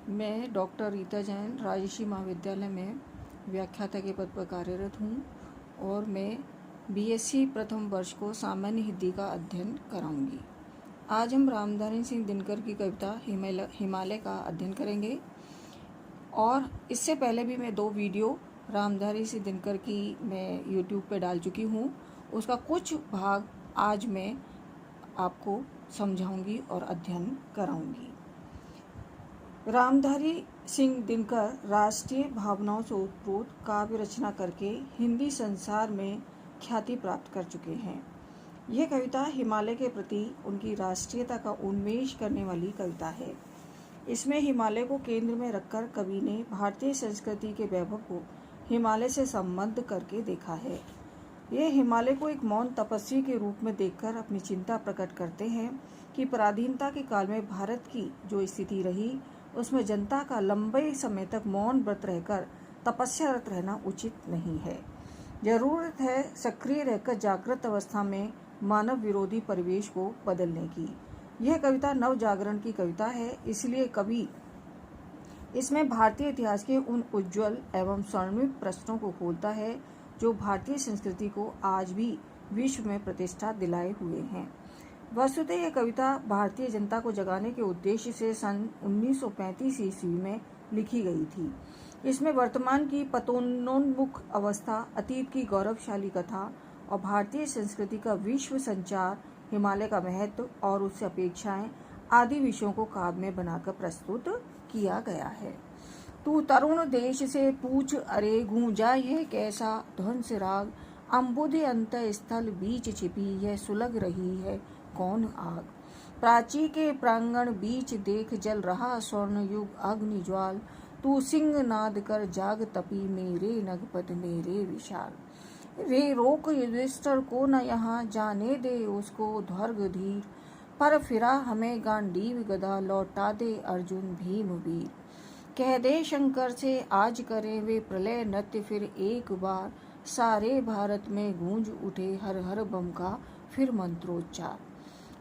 मैं डॉक्टर रीता जैन राजर्षि महाविद्यालय में व्याख्याता के पद पर कार्यरत हूँ और मैं बीएससी प्रथम वर्ष को सामान्य हिंदी का अध्ययन कराऊंगी। आज हम रामधारी सिंह दिनकर की कविता हिमालय का अध्ययन करेंगे और इससे पहले भी मैं 2 वीडियो रामधारी सिंह दिनकर की मैं यूट्यूब पे डाल चुकी हूँ। उसका कुछ भाग आज मैं आपको समझाऊंगी और अध्ययन कराऊंगी। रामधारी सिंह दिनकर राष्ट्रीय भावनाओं से ओतप्रोत काव्य रचना करके हिंदी संसार में ख्याति प्राप्त कर चुके हैं। यह कविता हिमालय के प्रति उनकी राष्ट्रीयता का उन्मेष करने वाली कविता है। इसमें हिमालय को केंद्र में रखकर कवि ने भारतीय संस्कृति के वैभव को हिमालय से संबद्ध करके देखा है। ये हिमालय को एक मौन तपस्वी के रूप में देखकर अपनी चिंता प्रकट करते हैं कि पराधीनता के काल में भारत की जो स्थिति रही उसमें जनता का लंबे समय तक मौन व्रत रहकर तपस्यारत रहना उचित नहीं है। जरूरत है सक्रिय रहकर जागृत अवस्था में मानव विरोधी परिवेश को बदलने की। यह कविता नव जागरण की कविता है, इसलिए कवि इसमें भारतीय इतिहास के उन उज्जवल एवं स्वर्णिम प्रश्नों को खोलता है जो भारतीय संस्कृति को आज भी विश्व में प्रतिष्ठा दिलाए हुए हैं। वस्तुतः यह कविता भारतीय जनता को जगाने के उद्देश्य से सन 1935 ईस्वी में लिखी गई थी। इसमें वर्तमान की पतनोन्मुख अवस्था, अतीत की गौरवशाली कथा और भारतीय संस्कृति का विश्व संचार, हिमालय का महत्व और उससे अपेक्षाएं आदि विषयों को काव्य में बनाकर प्रस्तुत किया गया है। तू तरुण देश से पूछ, अरे गूंजा यह कैसा ध्वंस राग, अम्बुधि अंत स्थल बीच छिपी यह सुलग रही है कौन आग, प्राची के प्रांगण बीच देख जल रहा स्वर्ण युग अग्नि ज्वाल, तू सिंह नाद कर जाग तपी मेरे नगपद मेरे विशाल, रे रोक युधिष्ठिर को न यहाँ जाने दे उसको ध्वर्ग धीर, पर फिरा हमें गांडीव गदा लौटा दे अर्जुन भीम वीर, कह दे शंकर से आज करें वे प्रलय नृत्य फिर एक बार, सारे भारत में गूंज उठे हर हर बम का फिर मंत्रोच्चार,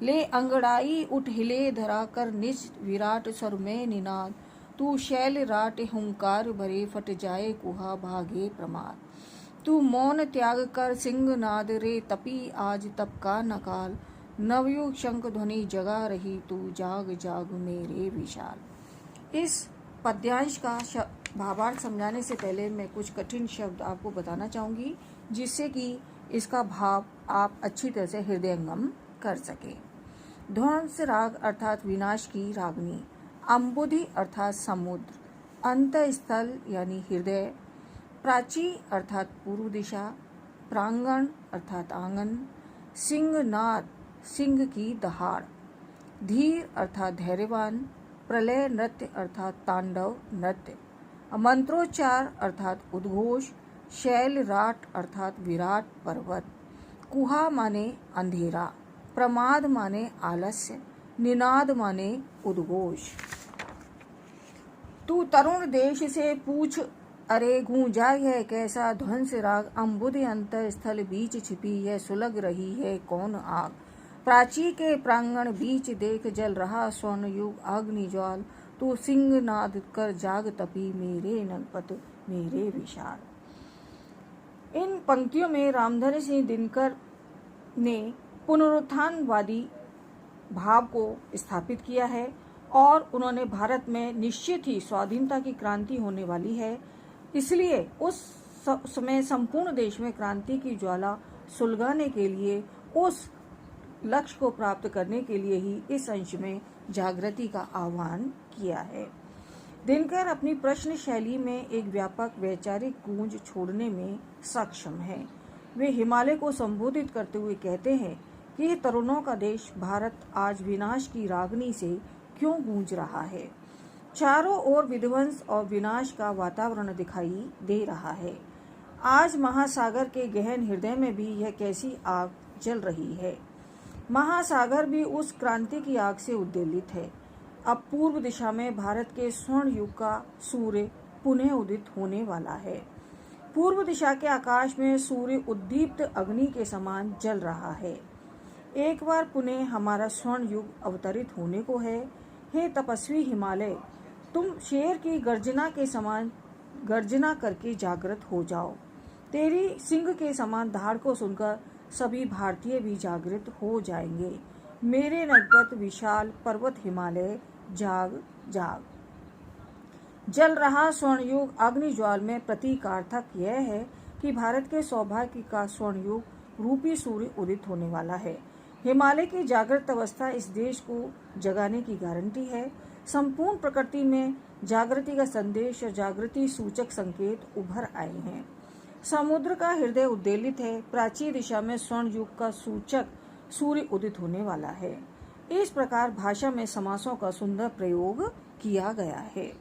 ले अंगड़ाई उठ हिले धरा कर निज विराट स्वर में निनाद, तू शैल राट हुंकार भरे फट जाए कुहा भागे प्रमाद, तू मौन त्याग कर सिंह नाद रे तपी आज तप का नकाल, नवयुग शंख ध्वनि जगा रही तू जाग जाग मेरे विशाल। इस पद्यांश का भावार्थ समझाने से पहले मैं कुछ कठिन शब्द आपको बताना चाहूँगी जिससे कि इसका भाव आप अच्छी तरह से हृदयंगम कर सके। ध्वंस राग अर्थात विनाश की रागनी, अम्बुधि अर्थात समुद्र, अंत स्थल यानी हृदय, प्राची अर्थात पूर्व दिशा, प्रांगण अर्थात आंगन, सिंहनाद सिंह की दहाड़, धीर अर्थात धैर्यवान, प्रलय नृत्य अर्थात तांडव नृत्य, मंत्रोच्चार अर्थात उद्घोष, शैल राट अर्थात विराट पर्वत, कुहा माने अंधेरा, प्रमाद माने आलस्य, निनाद माने उद्घोष। तू तरुण देश से पूछ, अरे गूंजा यह कैसा ध्वंस राग, अम्बुधि अंतर स्थल बीच छिपी यह सुलग रही है कौन आग, प्राची के प्रांगण बीच देख जल रहा स्वर्ण युग अग्नि ज्वाल, तू सिंह नाद कर जाग तपी मेरे नगपत मेरे विशाल। इन पंक्तियों में रामधारी सिंह दिनकर ने पुनरुत्थानवादी भाव को स्थापित किया है और उन्होंने भारत में निश्चित ही स्वाधीनता की क्रांति होने वाली है, इसलिए उस समय संपूर्ण देश में क्रांति की ज्वाला सुलगाने के लिए, उस लक्ष्य को प्राप्त करने के लिए ही इस अंश में जागृति का आह्वान किया है। दिनकर अपनी प्रश्न शैली में एक व्यापक वैचारिक गूंज छोड़ने में सक्षम है। वे हिमालय को संबोधित करते हुए कहते हैं कि तरुणों का देश भारत आज विनाश की रागनी से क्यों गूंज रहा है। चारों ओर विध्वंस और विनाश का वातावरण दिखाई दे रहा है। आज महासागर के गहन हृदय में भी यह कैसी आग जल रही है। महासागर भी उस क्रांति की आग से उद्वेलित है। अब पूर्व दिशा में भारत के स्वर्ण युग का सूर्य पुनः उदित होने वाला है। पूर्व दिशा के आकाश में सूर्य उद्दीप्त अग्नि के समान जल रहा है। एक बार पुनः हमारा स्वर्ण युग अवतरित होने को है। हे तपस्वी हिमालय, तुम शेर की गर्जना के समान गर्जना करके जागृत हो जाओ। तेरी सिंह के समान धाड़ को सुनकर सभी भारतीय भी जागृत हो जाएंगे। मेरे नगपत विशाल पर्वत हिमालय, जाग जाग। जल रहा स्वर्णयुग अग्निज्वाल में प्रतीकार्थक यह है कि भारत के सौभाग्य का स्वर्णयुग रूपी सूर्य उदित होने वाला है। हिमालय की जागृत अवस्था इस देश को जगाने की गारंटी है। संपूर्ण प्रकृति में जागृति का संदेश और जागृति सूचक संकेत उभर आए हैं। समुद्र का हृदय उद्वेलित है। प्राचीन दिशा में स्वर्ण युग का सूचक सूर्य उदित होने वाला है। इस प्रकार भाषा में समासों का सुंदर प्रयोग किया गया है।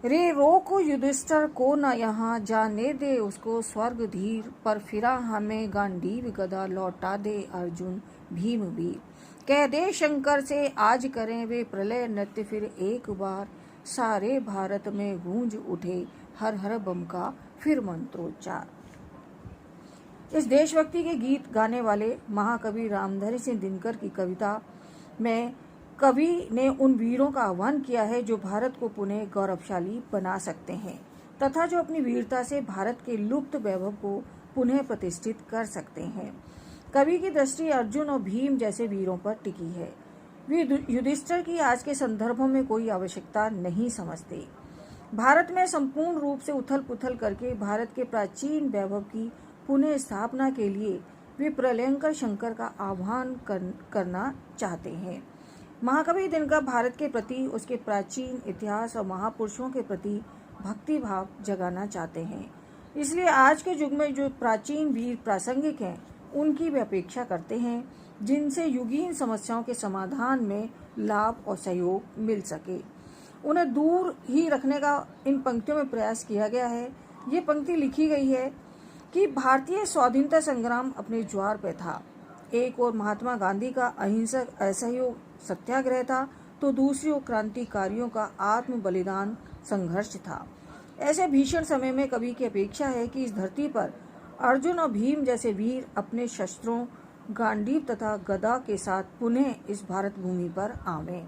रे रोको युधिष्ठिर को न यहाँ, जाने दे उसको स्वर्ग धीर, पर फिरा हमें गांडीव गदा, लौटा दे अर्जुन भीम वीर। कह दे शंकर से आज करें वे प्रलय नृत्य फिर एक बार, सारे भारत में गूंज उठे हर हर बम का फिर मंत्रोच्चार। इस देशभक्ति के गीत गाने वाले महाकवि रामधारी सिंह दिनकर की कविता में कवि ने उन वीरों का आह्वान किया है जो भारत को पुनः गौरवशाली बना सकते हैं तथा जो अपनी वीरता से भारत के लुप्त वैभव को पुनः प्रतिष्ठित कर सकते हैं। कवि की दृष्टि अर्जुन और भीम जैसे वीरों पर टिकी है। वे युधिष्ठिर की आज के संदर्भों में कोई आवश्यकता नहीं समझते। भारत में संपूर्ण रूप से उथल पुथल करके भारत के प्राचीन वैभव की पुनः स्थापना के लिए वे प्रलयंकर शंकर का आह्वान करना चाहते हैं। महाकवि दिनकर भारत के प्रति, उसके प्राचीन इतिहास और महापुरुषों के प्रति भक्ति भाव जगाना चाहते हैं। इसलिए आज के युग में जो प्राचीन वीर प्रासंगिक हैं, उनकी वे अपेक्षा करते हैं जिनसे युगीन समस्याओं के समाधान में लाभ और सहयोग मिल सके। उन्हें दूर ही रखने का इन पंक्तियों में प्रयास किया गया है। ये पंक्ति लिखी गई है कि भारतीय स्वाधीनता संग्राम अपने ज्वार पे था। एक ओर महात्मा गांधी का अहिंसक असहयोग सत्याग्रह था, तो दूसरी ओर क्रांतिकारियों का आत्म बलिदान संघर्ष था। ऐसे भीषण समय में कवि की अपेक्षा है कि इस धरती पर अर्जुन और भीम जैसे वीर अपने शस्त्रों, गांडीव तथा गदा के साथ पुनः इस भारत भूमि पर आवें।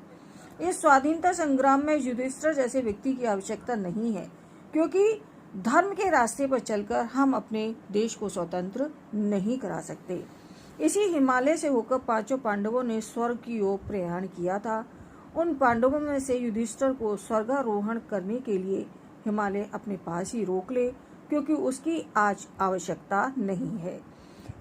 इस स्वाधीनता संग्राम में युधिष्ठिर जैसे व्यक्ति की आवश्यकता नहीं है, क्योंकि धर्म के रास्ते पर चलकर हम अपने देश को स्वतंत्र नहीं करा सकते। इसी हिमालय से होकर पांचों पांडवों ने स्वर्ग की ओर प्रयाण किया था। उन पांडवों में से युधिष्ठिर को स्वर्गारोहण करने के लिए हिमालय अपने पास ही रोक ले, क्योंकि उसकी आज आवश्यकता नहीं है।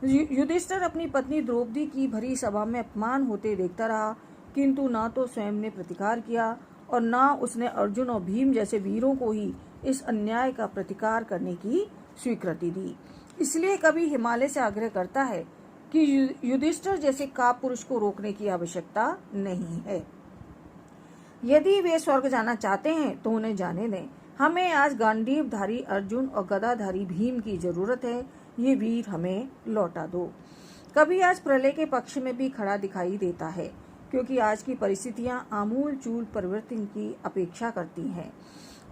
युधिष्ठिर अपनी पत्नी द्रौपदी की भरी सभा में अपमान होते देखता रहा, किंतु न तो स्वयं ने प्रतिकार किया और न उसने अर्जुन और भीम जैसे वीरों को ही इस अन्याय का प्रतिकार करने की स्वीकृति दी। इसलिए कवि हिमालय से आग्रह करता है कि युधिष्ठिर जैसे कापुरुष को रोकने की आवश्यकता नहीं है। यदि वे स्वर्ग जाना चाहते हैं तो उन्हें जाने दें। हमें आज गांडीवधारी अर्जुन और गदाधारी भीम की जरूरत है। ये वीर हमें लौटा दो। कभी आज प्रलय के पक्ष में भी खड़ा दिखाई देता है, क्योंकि आज की परिस्थितियां आमूल चूल परिवर्तन की अपेक्षा करती हैं।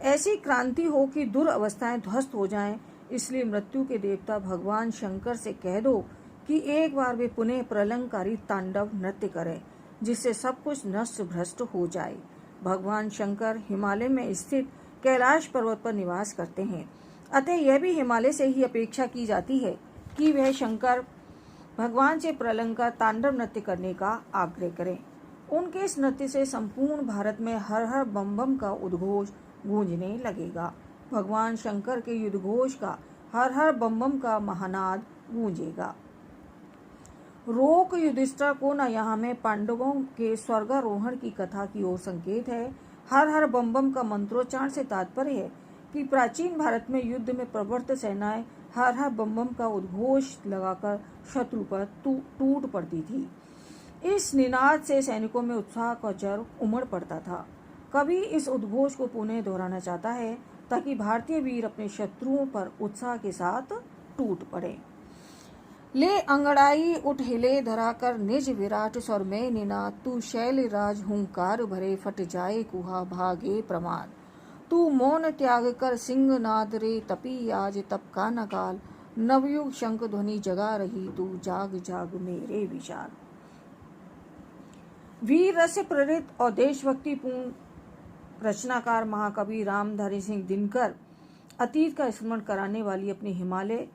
ऐसी क्रांति हो कि दुर्अवस्थाएं ध्वस्त हो जाएं। इसलिए मृत्यु के देवता भगवान शंकर से कह दो कि एक बार वे पुनः प्रलंकारी तांडव नृत्य करें, जिससे सब कुछ नष्ट भ्रष्ट हो जाए। भगवान शंकर हिमालय में स्थित कैलाश पर्वत पर निवास करते हैं, अतः यह भी हिमालय से ही अपेक्षा की जाती है कि वह शंकर भगवान से प्रलंका तांडव नृत्य करने का आग्रह करें। उनके इस नृत्य से संपूर्ण भारत में हर हर बम बम का उद्घोष गूंजने लगेगा। भगवान शंकर के युद्धघोष का हर हर बम बम का महानाद गूंजेगा। रोक युधिष्ठिर को न यहाँ में पांडवों के स्वर्गारोहण की कथा की ओर संकेत है। हर हर बम बम का मंत्रोच्चारण से तात्पर्य है कि प्राचीन भारत में युद्ध में प्रवृत्त सेनाएं हर हर बम बम का उद्घोष लगाकर शत्रु पर टूट पड़ती थी। इस निनाद से सैनिकों में उत्साह का जर उमड़ पड़ता था। कवि इस उद्घोष को पुनः दोहराना चाहता है ताकि भारतीय वीर अपने शत्रुओं पर उत्साह के साथ टूट पड़े। ले अंगड़ाई उठ हिले धराकर निज विराट स्वर में निनाद, तू शैल राज हुंकार भरे फट जाए कुहा भागे प्रमाद। तू मौन त्याग कर सिंह नाद रे तपी आज तप का नकाल, नवयुग शंख ध्वनि जगा रही तू जाग जाग मेरे विशाल। वीर रस प्रेरित और देशभक्ति पूर्ण रचनाकार महाकवि रामधारी सिंह दिनकर अतीत का स्मरण कराने वाली अपनी हिमालय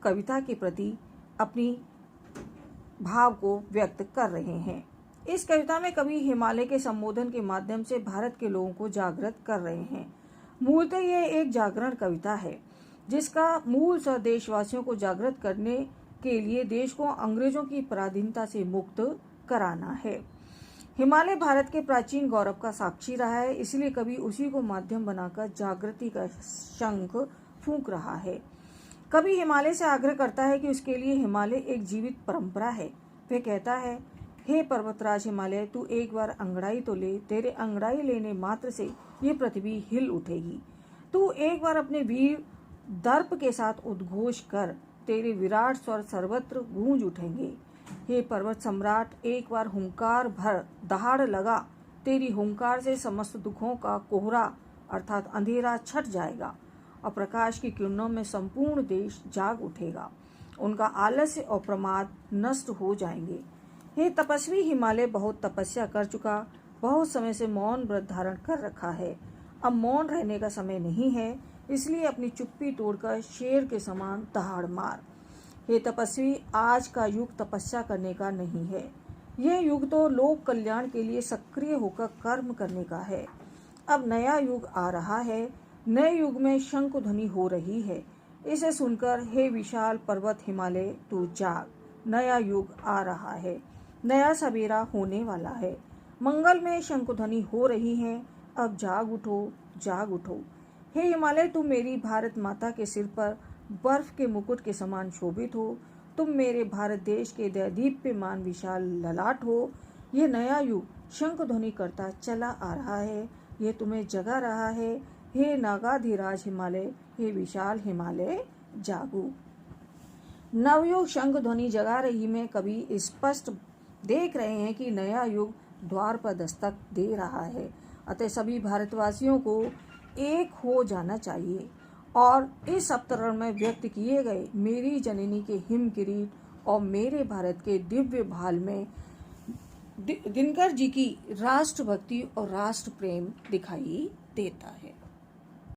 कविता के प्रति अपनी भाव को व्यक्त कर रहे हैं। इस कविता में कवि हिमालय के संबोधन के माध्यम से भारत के लोगों को जागृत कर रहे हैं। मूलतः यह एक जागरण कविता है जिसका मूल स्वर देशवासियों को जागृत करने के लिए देश को अंग्रेजों की पराधीनता से मुक्त कराना है। हिमालय भारत के प्राचीन गौरव का साक्षी रहा है, इसलिए कवि उसी को माध्यम बनाकर जागृति का शंख फूंक रहा है। कवि हिमालय से आग्रह करता है कि उसके लिए हिमालय एक जीवित परंपरा है। वह कहता है, हे पर्वतराज हिमालय, तू एक बार अंगड़ाई तो ले। तेरे अंगड़ाई लेने मात्र से ये पृथ्वी हिल उठेगी। तू एक बार अपने वीर दर्प के साथ उद्घोष कर, तेरे विराट स्वर सर्वत्र गूंज उठेंगे। हे पर्वत सम्राट, एक बार हुंकार भर, दहाड़ लगा। तेरी हुंकार से समस्त दुखों का कोहरा अर्थात अंधेरा छट जाएगा और प्रकाश की किरणों में संपूर्ण देश जाग उठेगा। उनका आलस्य और प्रमाद नष्ट हो जाएंगे। हे तपस्वी हिमालय, बहुत तपस्या कर चुका, बहुत समय से मौन व्रत धारण कर रखा है। अब मौन रहने का समय नहीं है, इसलिए अपनी चुप्पी तोड़कर शेर के समान दहाड़ मार। हे तपस्वी, आज का युग तपस्या करने का नहीं है। यह युग तो लोक कल्याण के लिए सक्रिय होकर कर्म करने का है। अब नया युग आ रहा है। नए युग में शंख ध्वनि हो रही है। इसे सुनकर हे विशाल पर्वत हिमालय, तू जाग। नया युग आ रहा है, नया सवेरा होने वाला है। मंगल में शंख ध्वनि हो रही है। अब जाग उठो, जाग उठो। हे हिमालय, तुम मेरी भारत माता के सिर पर बर्फ के मुकुट के समान शोभित हो। तुम मेरे भारत देश के दैदीप्यमान विशाल ललाट हो। यह नया युग शंख ध्वनि करता चला आ रहा है। यह तुम्हें जगा रहा है। हे नागाधिराज हिमालय, हे विशाल हिमालय, जागो। नवयुग शंख ध्वनि जगा रही में कवि स्पष्ट देख रहे हैं कि नया युग द्वार पर दस्तक दे रहा है। अतः सभी भारतवासियों को एक हो जाना चाहिए और इस अवतरण में व्यक्त किए गए मेरी जननी के हिम किरीट और मेरे भारत के दिव्य भाल में दिनकर जी की राष्ट्रभक्ति और राष्ट्र प्रेम दिखाई देता है।